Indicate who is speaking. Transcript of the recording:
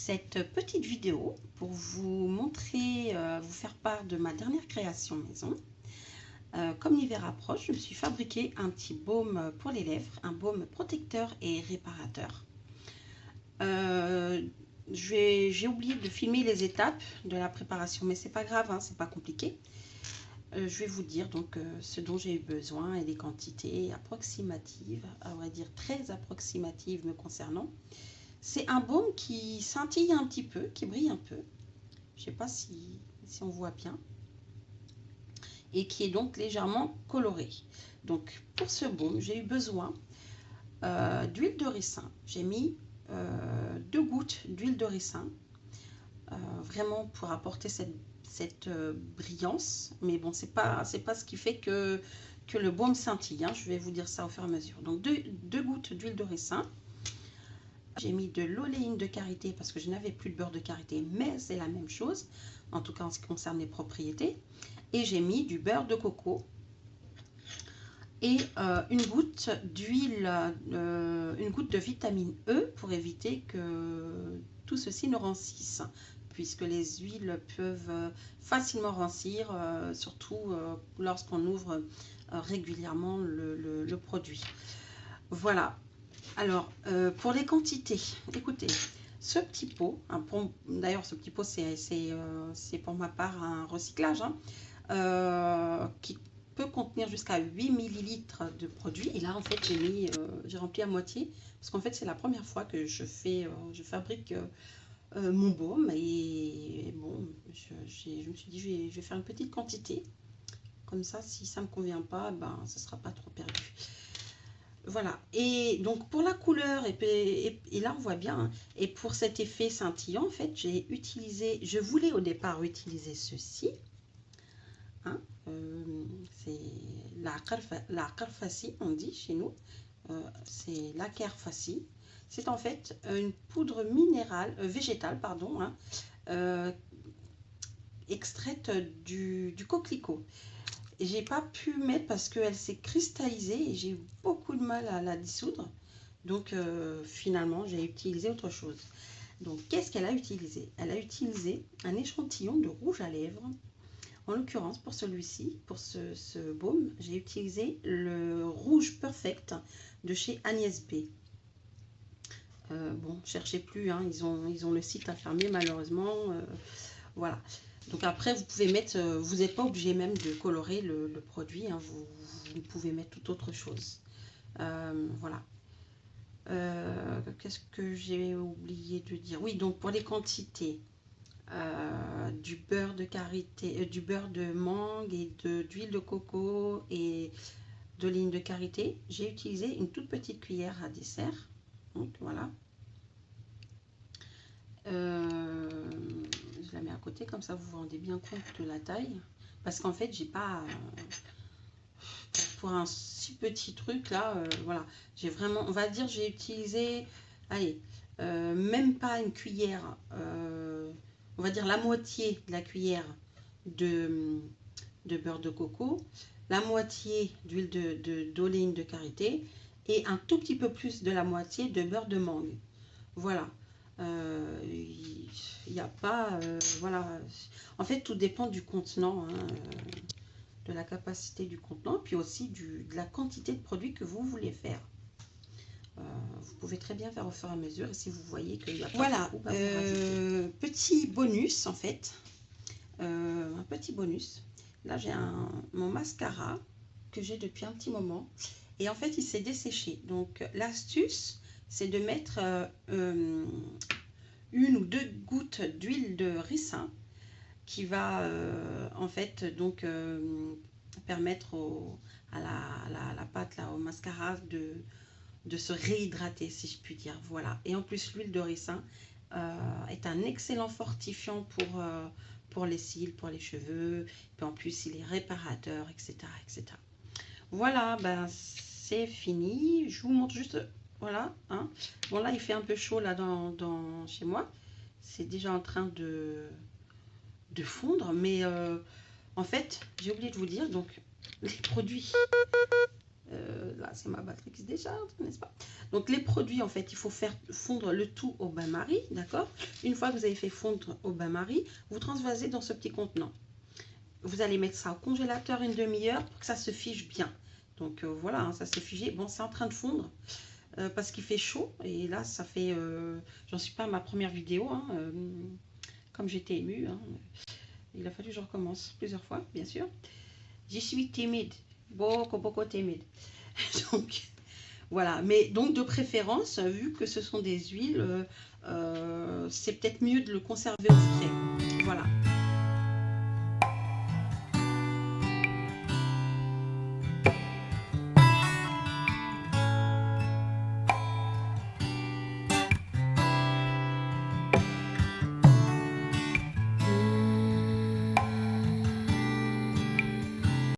Speaker 1: cette petite vidéo pour vous montrer, vous faire part de ma dernière création maison. Comme l'hiver approche, je me suis fabriqué un petit baume pour les lèvres, un baume protecteur et réparateur. J'ai oublié de filmer les étapes de la préparation, mais c'est pas grave, hein, c'est pas compliqué. Je vais vous dire donc ce dont j'ai eu besoin et les quantités approximatives, à vrai dire très approximatives me concernant. C'est un baume qui scintille un petit peu, qui brille un peu. Je ne sais pas si on voit bien. Et qui est donc légèrement coloré. Donc pour ce baume, j'ai eu besoin d'huile de ricin. J'ai mis 2 gouttes d'huile de ricin, vraiment pour apporter cette brillance. Mais bon, c'est pas ce qui fait que le baume scintille, hein. Je vais vous dire ça au fur et à mesure. Donc 2 gouttes d'huile de ricin. J'ai mis de l'oléine de karité parce que je n'avais plus de beurre de karité, mais c'est la même chose, en tout cas en ce qui concerne les propriétés. Et j'ai mis du beurre de coco et une goutte d'huile, une goutte de vitamine E pour éviter que tout ceci ne rancisse, puisque les huiles peuvent facilement rancir, surtout lorsqu'on ouvre régulièrement le produit. Voilà. Alors, pour les quantités, écoutez, ce petit pot, hein, d'ailleurs ce petit pot c'est pour ma part un recyclage, hein, qui peut contenir jusqu'à 8 ml de produit. Et là en fait j'ai rempli à moitié, parce qu'en fait c'est la première fois que je fabrique mon baume. Et bon, je me suis dit je vais faire une petite quantité, comme ça si ça ne me convient pas, ben ce sera pas trop perdu. Voilà, et donc pour la couleur, et là on voit bien, hein, et pour cet effet scintillant, en fait, je voulais au départ utiliser ceci, hein, c'est la karfassi, on dit chez nous, c'est la karfassi. C'est en fait une poudre minérale, végétale, pardon, hein, extraite du coquelicot. J'ai pas pu mettre parce qu'elle s'est cristallisée et j'ai eu beaucoup de mal à la dissoudre. Donc finalement j'ai utilisé autre chose. Donc qu'est-ce qu'elle a utilisé? Elle a utilisé un échantillon de rouge à lèvres. En l'occurrence pour celui-ci, pour ce baume, j'ai utilisé le rouge perfect de chez Agnès B. Bon, cherchez plus, hein, ils ont le site à fermer malheureusement. Voilà. Donc après, vous pouvez mettre, vous n'êtes pas obligé même de colorer le produit, hein, vous pouvez mettre toute autre chose. Voilà. Qu'est-ce que j'ai oublié de dire? Oui, donc pour les quantités, du beurre de karité, du beurre de mangue et d'huile de coco et de l'huile de karité, j'ai utilisé une toute petite cuillère à dessert. Donc voilà. Je la mets à côté, comme ça vous vous rendez bien compte de la taille, parce qu'en fait j'ai pas pour un si petit truc là, voilà, j'ai vraiment, on va dire, j'ai utilisé, allez, même pas une cuillère, on va dire la moitié de la cuillère de beurre de coco, la moitié d'huile d'oléine de karité et un tout petit peu plus de la moitié de beurre de mangue. Voilà. Il n'y a pas, voilà, en fait tout dépend du contenant, hein, de la capacité du contenant, puis aussi de la quantité de produits que vous voulez faire. Vous pouvez très bien faire au fur et à mesure, et si vous voyez qu'il n'y a pas voilà, beaucoup, petit bonus en fait, un petit bonus. Là j'ai mon mascara que j'ai depuis un petit moment, et en fait il s'est desséché. Donc l'astuce, c'est de mettre 1 ou 2 gouttes d'huile de ricin qui va en fait donc permettre à la pâte, là, au mascara de se réhydrater, si je puis dire. Voilà. Et en plus l'huile de ricin est un excellent fortifiant pour les cils, pour les cheveux, puis en plus il est réparateur, etc. etc. Voilà, ben c'est fini. Je vous montre juste, voilà, hein. Bon là il fait un peu chaud là chez moi, c'est déjà en train de fondre, mais en fait j'ai oublié de vous dire, donc les produits, là, c'est ma batterie qui se décharge, n'est-ce pas? Donc les produits, en fait, il faut faire fondre le tout au bain-marie, d'accord? Une fois que vous avez fait fondre au bain-marie, vous transvasez dans ce petit contenant. Vous allez mettre ça au congélateur une demi-heure pour que ça se fige bien. Donc voilà, hein, ça s'est figé. Bon, c'est en train de fondre parce qu'il fait chaud. Et là, ça fait... j'en suis pas à ma première vidéo, hein, comme j'étais émue. Hein, il a fallu que je recommence plusieurs fois, bien sûr. J'y suis timide, beaucoup timide. Donc, voilà. Mais donc, de préférence, vu que ce sont des huiles, c'est peut-être mieux de le conserver au frais. Voilà.